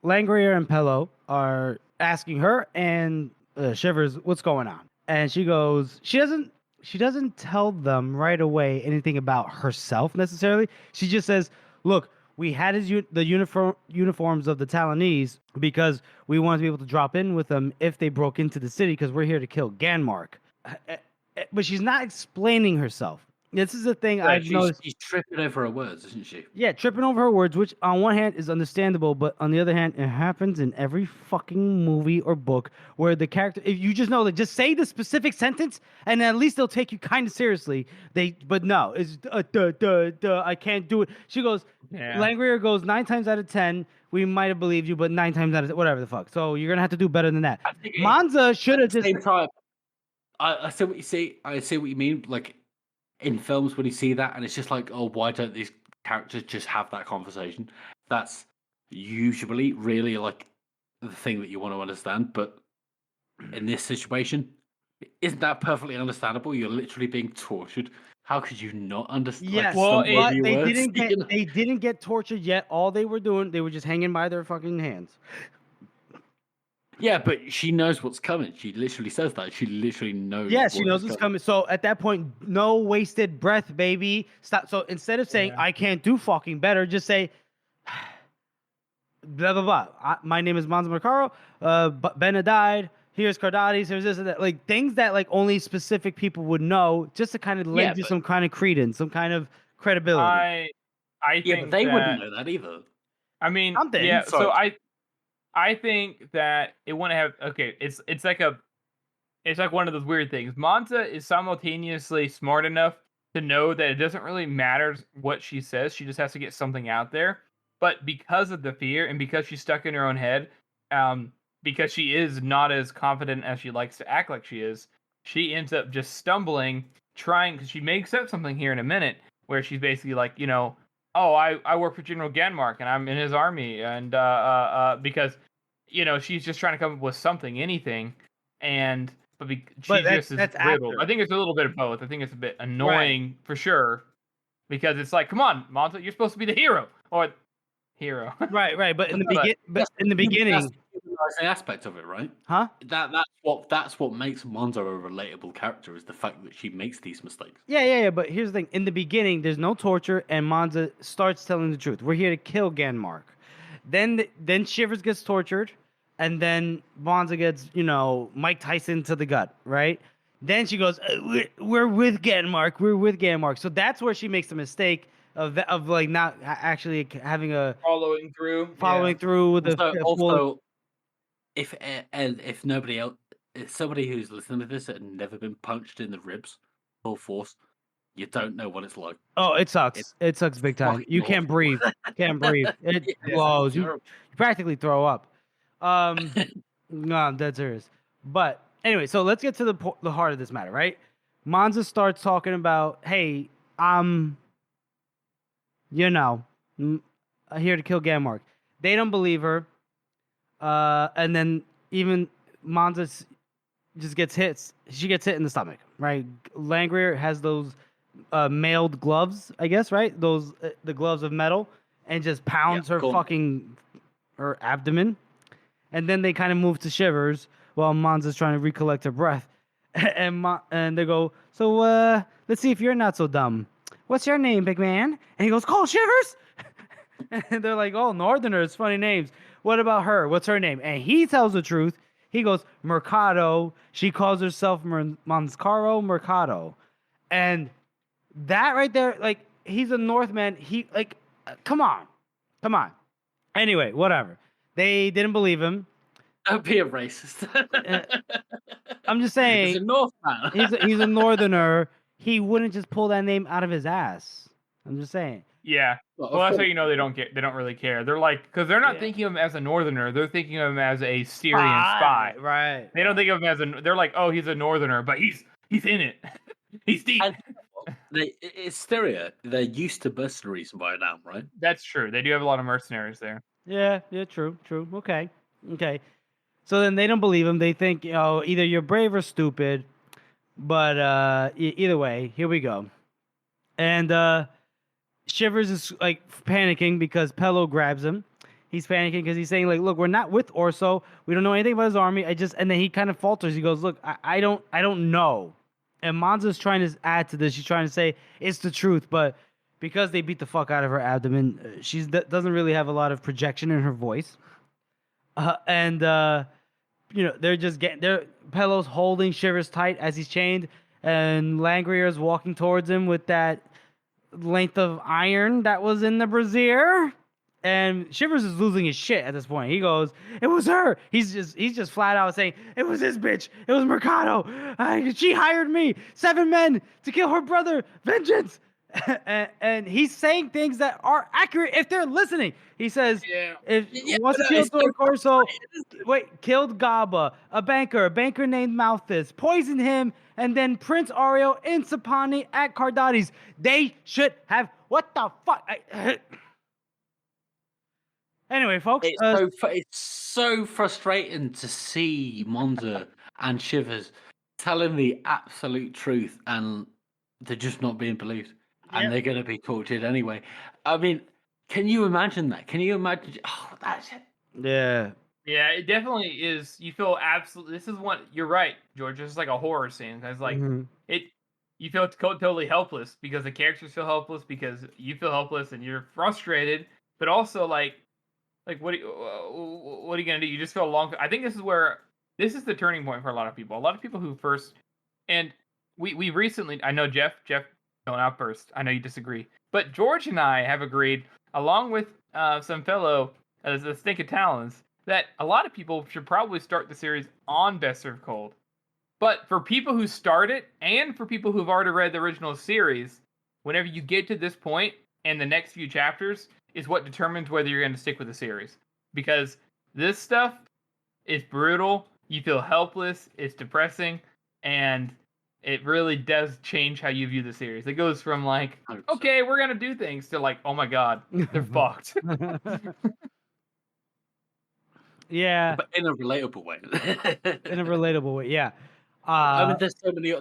Langria and Pello are asking her and Shivers what's going on, and she goes, she doesn't tell them right away anything about herself necessarily. She just says, "Look, we had the uniforms of the Talonese because we wanted to be able to drop in with them if they broke into the city because we're here to kill Ganmark." But she's not explaining herself. This is the thing I've noticed. She's tripping over her words, isn't she? Yeah, tripping over her words, which on one hand is understandable, but on the other hand, it happens in every fucking movie or book where the character, if you just know, like, just say the specific sentence, and at least they'll take you kind of seriously. But no, it's I can't do it. She goes, Langria goes 9 times out of 10. We might have believed you, but 9 times out of 10, whatever the fuck. So you're gonna have to do better than that. Monza should have just. Same time, I see what you say. I see what you mean. Like in films, when you see that, and it's just like, oh, why don't these characters just have that conversation? That's usually really like the thing that you want to understand. But in this situation, isn't that perfectly understandable? You're literally being tortured. How could you not understand? Yes, well, they didn't get tortured yet. All they were doing, they were just hanging by their fucking hands. Yeah, but she knows what's coming. She literally says that. She literally knows. Yeah, she knows what's coming. So at that point, no wasted breath, baby. Stop. So instead of saying I can't do fucking better, just say blah blah blah. My name is Monza Macaro. Benna died. Here's Cardates. Here's this and that. Like things that like only specific people would know, just to kind of lend you some kind of credence, some kind of credibility. I think but they wouldn't know that either. I mean, something. Yeah. So I think that it wouldn't have. Okay, it's like one of those weird things. Monza is simultaneously smart enough to know that it doesn't really matter what she says. She just has to get something out there. But because of the fear and because she's stuck in her own head, because she is not as confident as she likes to act like she is, she ends up just stumbling, trying, because she makes up something here in a minute where she's basically like, oh, I work for General Ganmark and I'm in his army, and because she's just trying to come up with something, anything, but just is riddled. I think it's a little bit of both. I think it's a bit annoying for sure, because it's like, come on, Monza, you're supposed to be the hero or hero. Right. But in the beginning, that's the aspect of it, right? Huh? That's what makes Monza a relatable character, is the fact that she makes these mistakes. Yeah. But here's the thing: in the beginning, there's no torture, and Monza starts telling the truth. We're here to kill Ganmark, Then Shivers gets tortured, and then Bonza gets Mike Tyson to the gut, right? Then she goes, we're with Ganmark. We're with Ganmark. So that's where she makes the mistake of like not actually having a Following through. following through with the full. Also, if nobody else, if somebody who's listening to this had never been punched in the ribs full force, you don't know what it's like. Oh, it sucks. It sucks big time. fucking You can't awful. breathe. Can't breathe. It Yeah, blows. You terrible. practically throw up. No, I'm dead serious. But anyway, so let's get to the heart of this matter, right? Monza starts talking about, hey, I'm, here to kill Ganmark. They don't believe her. And then even Monza just gets hit. She gets hit in the stomach, right? Langrier has those mailed gloves, I guess, right? Those the gloves of metal, and just pounds her abdomen. And then they kind of move to Shivers while Monza's trying to recollect her breath. And they go, so let's see if you're not so dumb. What's your name, big man? And he goes, Cole Shivers. And they're like, oh, Northerners, funny names. What about her? What's her name? And he tells the truth. He goes, Mercado. She calls herself Monscaro Mercado. And that right there, like, he's a Northman. He, like, come on. Anyway, whatever. They didn't believe him. Don't be a racist. I'm just saying. He's a Northman. He's a Northerner. He wouldn't just pull that name out of his ass. I'm just saying. Yeah. Well, that's how you know they don't really care. They're like, because they're not thinking of him as a Northerner. They're thinking of him as a Syrian spy. Right. They don't think of him as they're like, oh, he's a Northerner, but he's in it. He's deep. It's Styria. They're used to mercenaries by now, right? That's true. They do have a lot of mercenaries there. Yeah, true. Okay. So then they don't believe him. They think, either you're brave or stupid. But either way, here we go. And Shivers is like panicking because Pello grabs him. He's panicking because he's saying, like, look, we're not with Orso. We don't know anything about his army. And then he kind of falters. He goes, look, I don't know. And Monza's trying to add to this. She's trying to say it's the truth, but because they beat the fuck out of her abdomen, she doesn't really have a lot of projection in her voice. They're just Pello's holding Shivers tight as he's chained, and Langrier's walking towards him with that length of iron that was in the brassiere. And Shivers is losing his shit at this point. He goes, "It was her." He's just flat out saying, "It was this bitch. It was Mercado. She hired me. 7 men to kill her brother. Vengeance." And he's saying things that are accurate if they're listening. He says, once killed Corso, killed Gaba, a banker named Malthus, poisoned him, and then Prince Ario in Sapani at Cardati's. They should have, what the fuck? Anyway, folks. It's so frustrating to see Monza and Shivers telling the absolute truth, and they're just not being believed. And they're going to be tortured anyway. I mean, can you imagine that? Can you imagine? Oh, that's it. Yeah. Yeah, it definitely is. You feel absolutely. This is what you're right, George. This is like a horror scene. It's like you feel totally helpless because the characters feel helpless because you feel helpless and you're frustrated. But also like what are you gonna do? You just feel I think this is the turning point for a lot of people. A lot of people who first and we recently. I know Jeff. Don't outburst. I know you disagree, but George and I have agreed, along with some fellow the Stink of Talons, that a lot of people should probably start the series on Best Served Cold. But for people who start it, and for people who've already read the original series, whenever you get to this point and the next few chapters is what determines whether you're going to stick with the series. Because this stuff is brutal. You feel helpless. It's depressing, and it really does change how you view the series. It goes from like, 100%. Okay, we're gonna do things, to like, oh my god, they're fucked. Yeah, but in a relatable way. Yeah. I mean,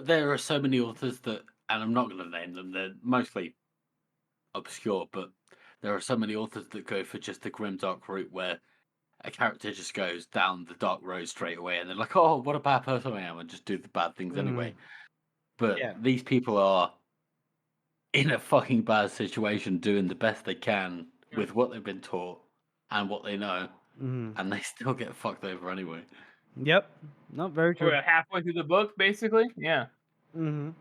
there are so many authors that, and I'm not going to name them. They're mostly obscure, but there are so many authors that go for just the grimdark route, where a character just goes down the dark road straight away, and they're like, "Oh, what a bad person I am," and just do the bad things anyway. But these people are in a fucking bad situation, doing the best they can with what they've been taught. and what they know, Mhm. and they still get fucked over anyway. Yep. No, very true. We're halfway through the book, basically. Yeah. Mhm.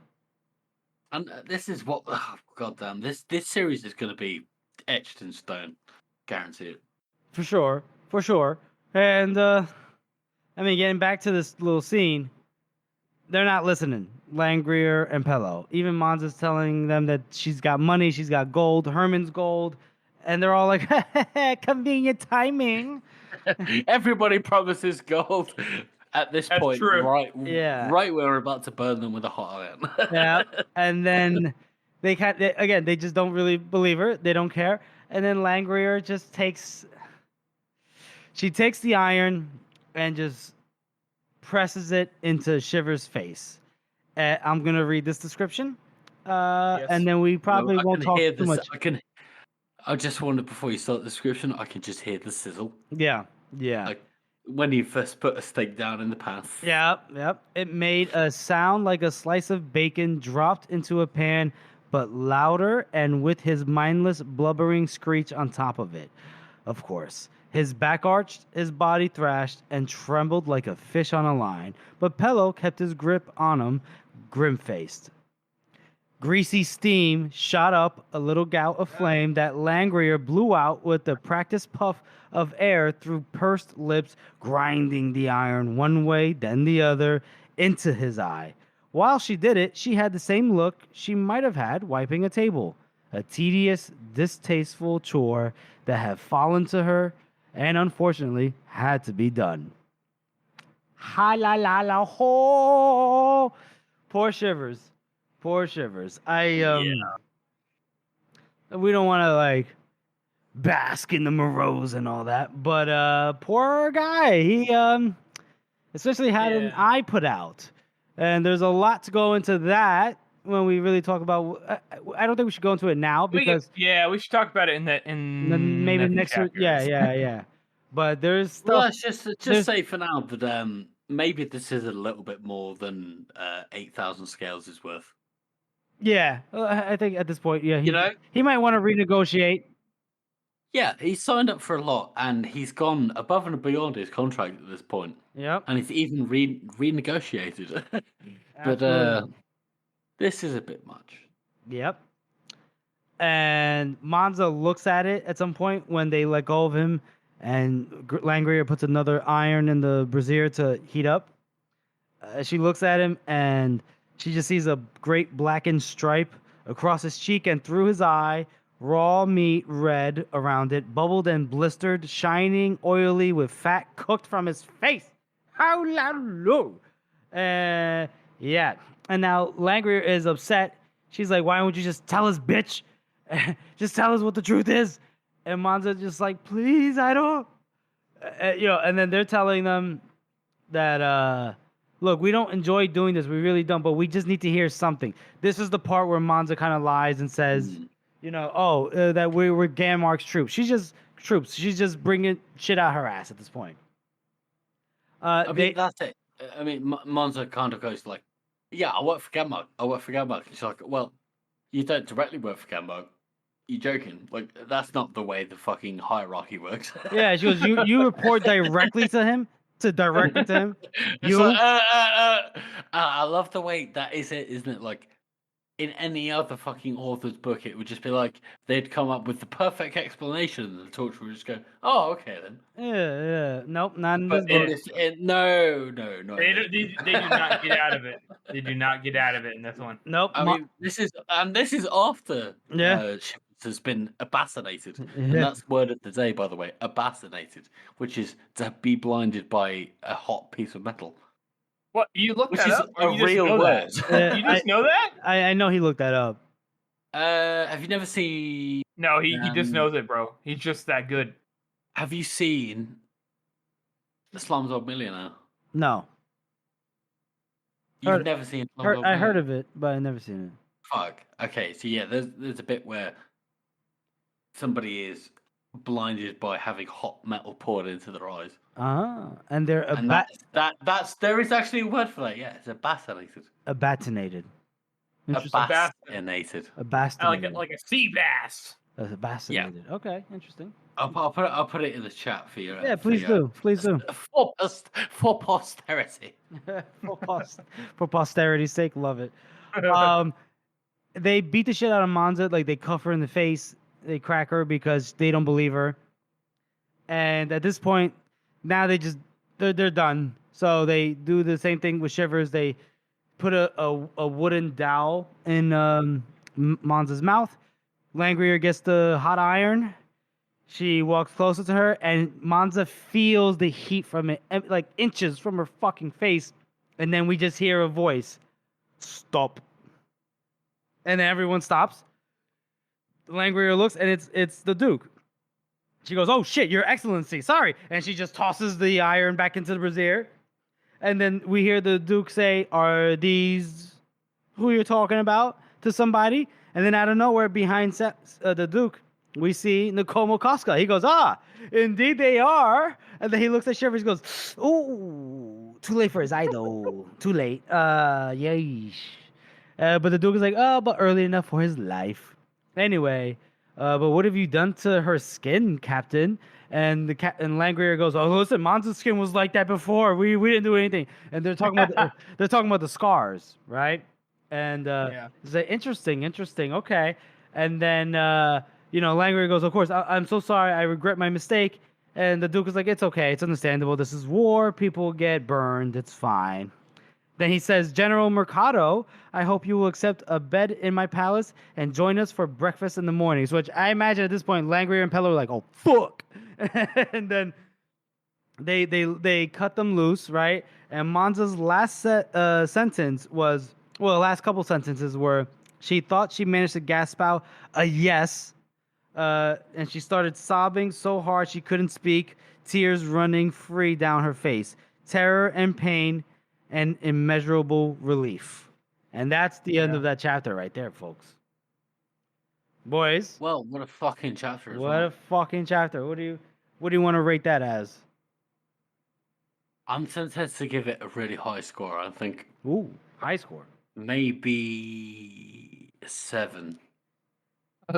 And this is what, goddamn, this series is going to be etched in stone, guarantee it. For sure. For sure. And I mean, getting back to this little scene, they're not listening. Langrier and Pello. Even Monza's telling them that she's got money, she's got gold, Herman's gold, and they're all like, convenient timing. Everybody promises gold at this That's point, true. right? Yeah. Right when we're about to burn them with a hot iron. Yeah. And then they just don't really believe her. They don't care. And then Langrier just takes the iron and just presses it into Shiver's face. I'm gonna read this description, Yes. and then we probably I won't can talk hear too this. much. I just wanted, before you start the description, I can just hear the sizzle. Yeah. Like when you first put a steak down in the pan. Yep. It made a sound like a slice of bacon dropped into a pan, but louder and with his mindless blubbering screech on top of it. Of course. His back arched, his body thrashed, and trembled like a fish on a line, but Pello kept his grip on him, grim-faced. Greasy steam shot up a little gout of flame that Langrier blew out with a practiced puff of air through pursed lips, grinding the iron one way, then the other, into his eye. While she did it, she had the same look she might have had wiping a table. A tedious, distasteful chore that had fallen to her and unfortunately had to be done. Ha la la la ho! Poor Shivers. Poor Shivers. We don't want to like bask in the morose and all that, but poor guy. He especially had an eye put out, and there's a lot to go into that when we really talk about. I don't think we should go into it now because we should talk about it in maybe the next week. chapters. Yeah. But there's stuff. Well, let's just say for now that maybe this is a little bit more than 8,000 scales is worth. Yeah, I think at this point, yeah, You know? he might want to renegotiate. Yeah, he's signed up for a lot, and he's gone above and beyond his contract at this point. Yep. And he's even renegotiated. But Absolutely. this is a bit much. Yep. And Monza looks at it at some point when they let go of him, and Langrier puts another iron in the brazier to heat up. She looks at him, and she just sees a great blackened stripe across his cheek and through his eye, raw meat red around it, bubbled and blistered, shining, oily, with fat cooked from his face. How low. Yeah. And now Langrier is upset. She's like, why won't you just tell us, bitch? Just tell us what the truth is. And Monza just like, please, I don't. And then they're telling them that, look, we don't enjoy doing this. We really don't, but we just need to hear something. This is the part where Monza kind of lies and says, that we're Ganmark's troops. She's just troops. She's just bringing shit out her ass at this point. I mean, that's it. I mean, Monza kind of goes like, yeah, I work for Ganmark. And she's like, well, you don't directly work for Ganmark. You're joking. Like, that's not the way the fucking hierarchy works. Yeah, she goes, you report directly to him? To direct it to him? It's like, I love the way that is it, isn't it? Like, in any other fucking author's book, it would just be like, they'd come up with the perfect explanation, and the torture would just go, oh, okay then. Yeah. Nope, not in But this book. No. They do not get out of it. They do not get out of it in this one. Nope. I mean, this is after Shepard has been abasinated, and that's word of the day, by the way, abasinated, which is to be blinded by a hot piece of metal. What, you looked Which that is up? a real word. You just know that? I know he looked that up. Have you never seen? No, he just knows it, bro. He's just that good. Have you seen the Slumdog Millionaire? No. You've never seen Slumdog Millionaire? I heard of it, but I never seen it. Fuck. Okay, so yeah, there's a bit where somebody is blinded by having hot metal poured into their eyes. And they're there is actually a word for that. Yeah, it's abasinated. Abatinated. Abastinated. Abastinated. I like it, like a sea bass. Vaccinated. Okay, interesting. I'll put it in the chat for you. Yeah, please do. Please do. For posterity. For posterity's sake, love it. Um, they beat the shit out of Monza. Like they cuff her in the face. They crack her because they don't believe her. And at this point, now they're done. So they do the same thing with Shivers. They put a wooden dowel in Monza's mouth. Langrier gets the hot iron. She walks closer to her, and Monza feels the heat from it, like inches from her fucking face. And then we just hear a voice, "Stop." And then everyone stops. Langrier looks, and it's the Duke. She goes, "Oh shit, Your Excellency, sorry," and she just tosses the iron back into the brazier. And then we hear the Duke say, "Are these who you're talking about?" to somebody. And then out of nowhere, behind the Duke, we see Nkomo Koska. He goes, "Ah, indeed they are." And then he looks at Shivers. He goes, "Ooh, too late for his idol. Too late. Yeesh." But the Duke is like, "Oh, but early enough for his life." Anyway, but what have you done to her skin, Captain? And and Langrier goes, "Oh, listen, Monza's skin was like that before. We didn't do anything." And they're talking about they're talking about the scars, right? And it's like, interesting. Okay. And then Langrier goes, "Of course, I'm so sorry. I regret my mistake." And the Duke is like, "It's okay. It's understandable. This is war. People get burned. It's fine." Then he says, "General Mercado, I hope you will accept a bed in my palace and join us for breakfast in the mornings." Which I imagine at this point, Langrier and Pella were like, "Oh fuck!" And then they cut them loose, right? And Monza's last sentence was, well, the last couple sentences were, she thought she managed to gasp out a yes, and she started sobbing so hard she couldn't speak, tears running free down her face, terror and pain and immeasurable relief. And that's the end of that chapter right there, folks. Boys. Well, what a fucking chapter. What a fucking chapter. What do you want to rate that as? I'm tempted to give it a really high score. I think. Ooh, high score. Maybe a 7.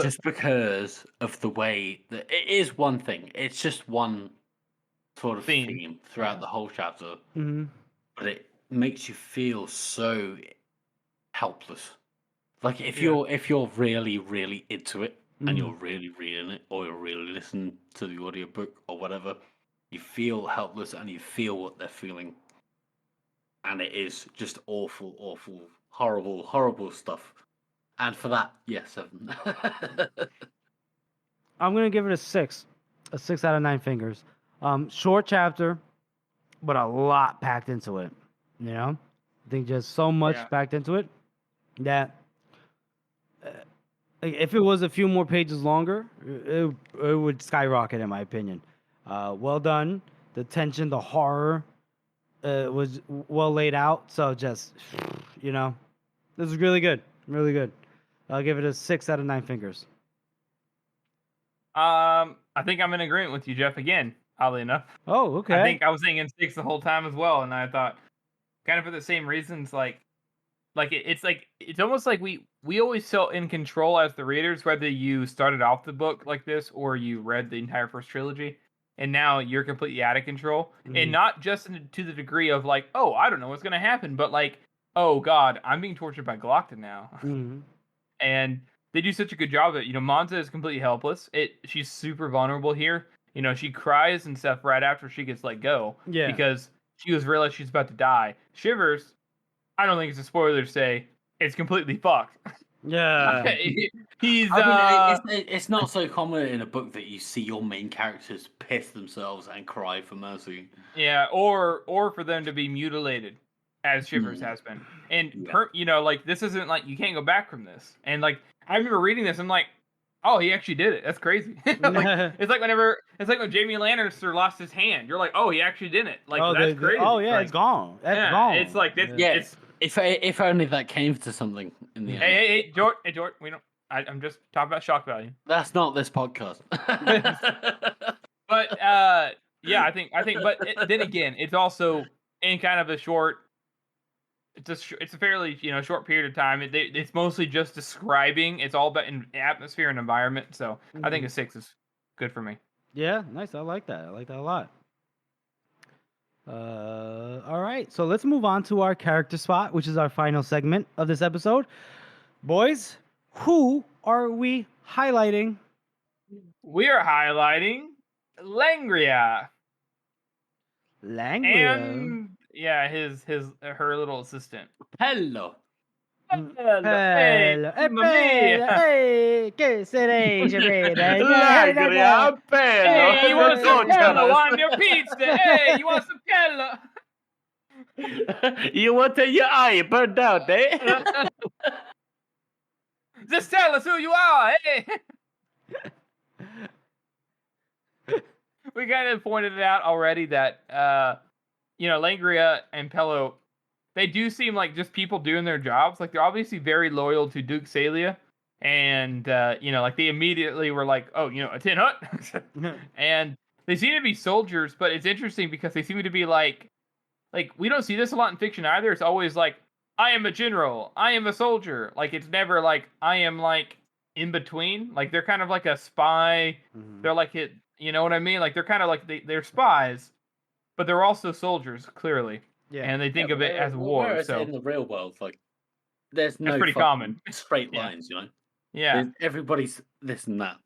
Just because of the way that it is one thing. It's just one sort of theme throughout the whole chapter. Mm-hmm. But it makes you feel so helpless. Like if you're really, really into it, and you're really reading it, or you're really listening to the audiobook or whatever, you feel helpless and you feel what they're feeling. And it is just awful, awful, horrible, horrible stuff. And for that, 7. I'm gonna give it a 6. A 6 out of 9 fingers. Short chapter, but a lot packed into it. I think just so much packed into it that if it was a few more pages longer, it would skyrocket, in my opinion. Well done. The tension, the horror was well laid out. So just, this is really good. Really good. I'll give it a 6 out of 9 fingers. I think I'm in agreement with you, Jeff, again, oddly enough. Oh, okay. I think I was thinking 6 the whole time as well, and I thought, kind of for the same reasons, it's almost like we always felt in control as the readers, whether you started off the book like this or you read the entire first trilogy, and now you're completely out of control. And not just to the degree of like, oh, I don't know what's going to happen, but like, oh God, I'm being tortured by Glockton now. And they do such a good job that, Monza is completely helpless. She's super vulnerable here. She cries and stuff right after she gets let go. Yeah. Because she was realized she's about to die. Shivers, I don't think it's a spoiler to say, it's completely fucked. Yeah. He's it's not so common in a book that you see your main characters piss themselves and cry for mercy. Yeah, or for them to be mutilated, as Shivers has been. And this isn't like, you can't go back from this. And like, I remember reading this, I'm like, oh, he actually did it. That's crazy. It's like when Jamie Lannister lost his hand. You're like, oh, he actually did it. Like, that's crazy. Oh yeah, it's gone. That's gone. It's like it's. If only that came to something in the end. Hey, George, we don't. I'm just talking about shock value. That's not this podcast. But I think. But then again, it's also in kind of a short it's a fairly short period of time. It's mostly just describing. It's all about atmosphere and environment. So I think a 6 is good for me. Yeah, nice. I like that. I like that a lot. All right. So let's move on to our character spot, which is our final segment of this episode. Boys, who are we highlighting? We are highlighting Langria. Langria. And her little assistant. Hello. Hey, mamma mia. Hey, che dice, Langria, bello. Hey, you want some Kello on your pizza? Hey, you want some Kello? You want your eye burned out, eh? Just tell us who you are, hey. We kind of pointed it out already that Langria and Pello, they do seem like just people doing their jobs. Like, they're obviously very loyal to Duke Salia, and like they immediately were like, oh, a tin hut. And they seem to be soldiers, but it's interesting because they seem to be like we don't see this a lot in fiction either. It's always like, I am a general, I am a soldier. Like, it's never like I am like in between. Like, they're kind of like a spy. They're like it. You know what I mean? Like, they're kind of like they're spies, but they're also soldiers, clearly. Yeah. And they think of it as war. Whereas so in the real world, like, there's no pretty common straight lines, Yeah. Everybody's this and that.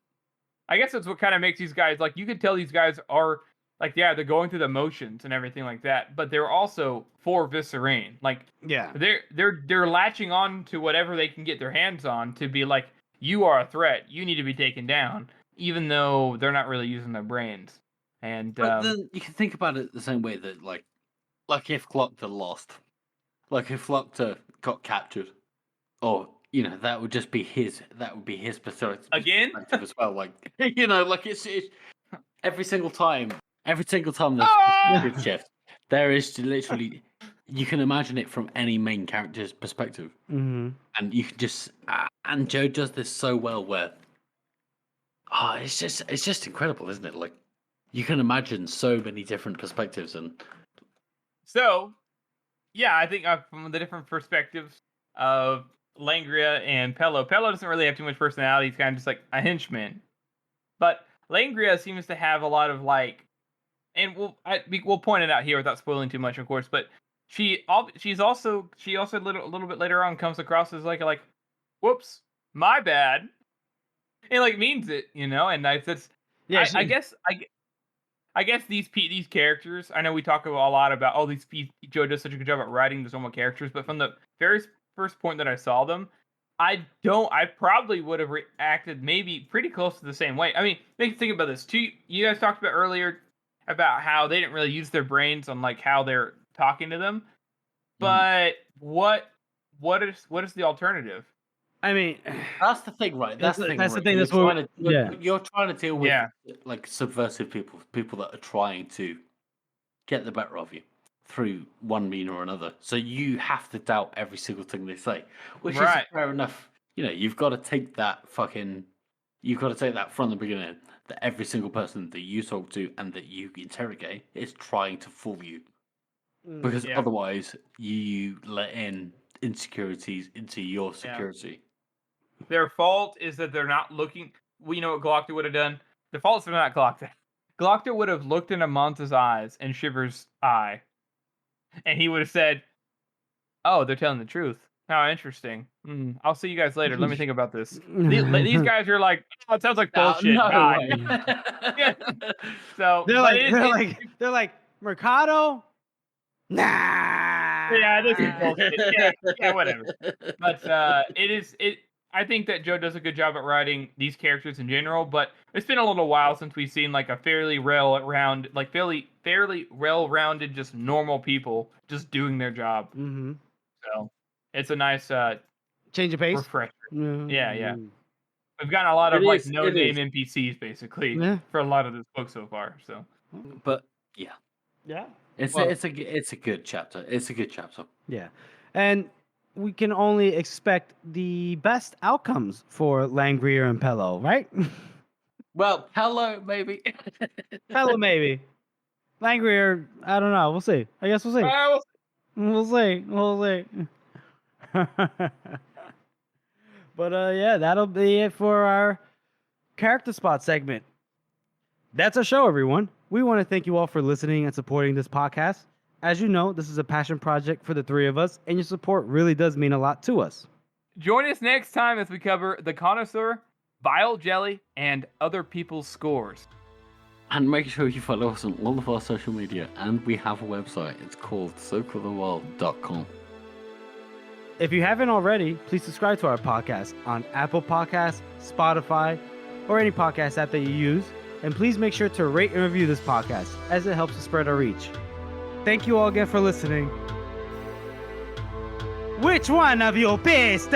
I guess that's what kind of makes these guys, like, you could tell these guys are, like, yeah, they're going through the motions and everything like that, but they're also for Viscerain. Like, yeah, they're latching on to whatever they can get their hands on to be like, you are a threat, you need to be taken down, even though they're not really using their brains. And but then you can think about it the same way that, like if Glockter lost, like if Glockter got captured, or that would just be his perspective again as well. Like like it's every single time there's a shift, there is literally, you can imagine it from any main character's perspective, and you can just and Joe does this so well where it's just incredible, isn't it? Like, you can imagine so many different perspectives. And so yeah, I think from the different perspectives of Langria and Pello doesn't really have too much personality. He's kind of just like a henchman, but Langria seems to have a lot of and we'll point it out here without spoiling too much, of course, but she also a little bit later on comes across as like whoops, my bad, and means it, and that's yeah. I guess these characters, I know we talk a lot about Joe does such a good job at writing these normal characters, but from the very first point that I saw them, I probably would have reacted maybe pretty close to the same way. I mean, think about this too. You guys talked about earlier about how they didn't really use their brains on how they're talking to them, but what is the alternative? I mean, that's the thing, right? That's the thing. You're trying to deal with subversive people that are trying to get the better of you through one mean or another. So you have to doubt every single thing they say, which is fair enough. You've got to take that from the beginning, that every single person that you talk to and that you interrogate is trying to fool you, because otherwise you let in insecurities into your security. Yeah. Their fault is that they're not looking. We know what Glockter would have done. The fault is they're not Glockter. Glockter would have looked into Manta's eyes and Shiver's eye, and he would have said, "Oh, they're telling the truth. How interesting. I'll see you guys later. Let me think about this." These guys are like, "Oh, it sounds like bullshit." No yeah. So they're like Mercado. Nah. Yeah, this is bullshit. Yeah, whatever. But I think that Joe does a good job at writing these characters in general, but it's been a little while since we've seen a fairly well-rounded, just normal people just doing their job. Mm-hmm. So it's a nice change of pace, refresher. Yeah. We've gotten a lot of no-name NPCs basically for a lot of this book so far. So, but yeah. It's a good chapter. It's a good chapter. Yeah, and we can only expect the best outcomes for Langria and Pello, right? Well, Pello maybe. Pello maybe. Langria, I don't know. We'll see. I guess we'll see. We'll see. We'll see. But yeah, that'll be it for our character spot segment. That's our show, everyone. We want to thank you all for listening and supporting this podcast. As you know, this is a passion project for the three of us, and your support really does mean a lot to us. Join us next time as we cover The Connoisseur, Vile Jelly, and other people's scores. And make sure you follow us on all of our social media, and we have a website. It's called circletheworld.com. If you haven't already, please subscribe to our podcast on Apple Podcasts, Spotify, or any podcast app that you use. And please make sure to rate and review this podcast, as it helps to spread our reach. Thank you all again for listening. Which one of you pissed?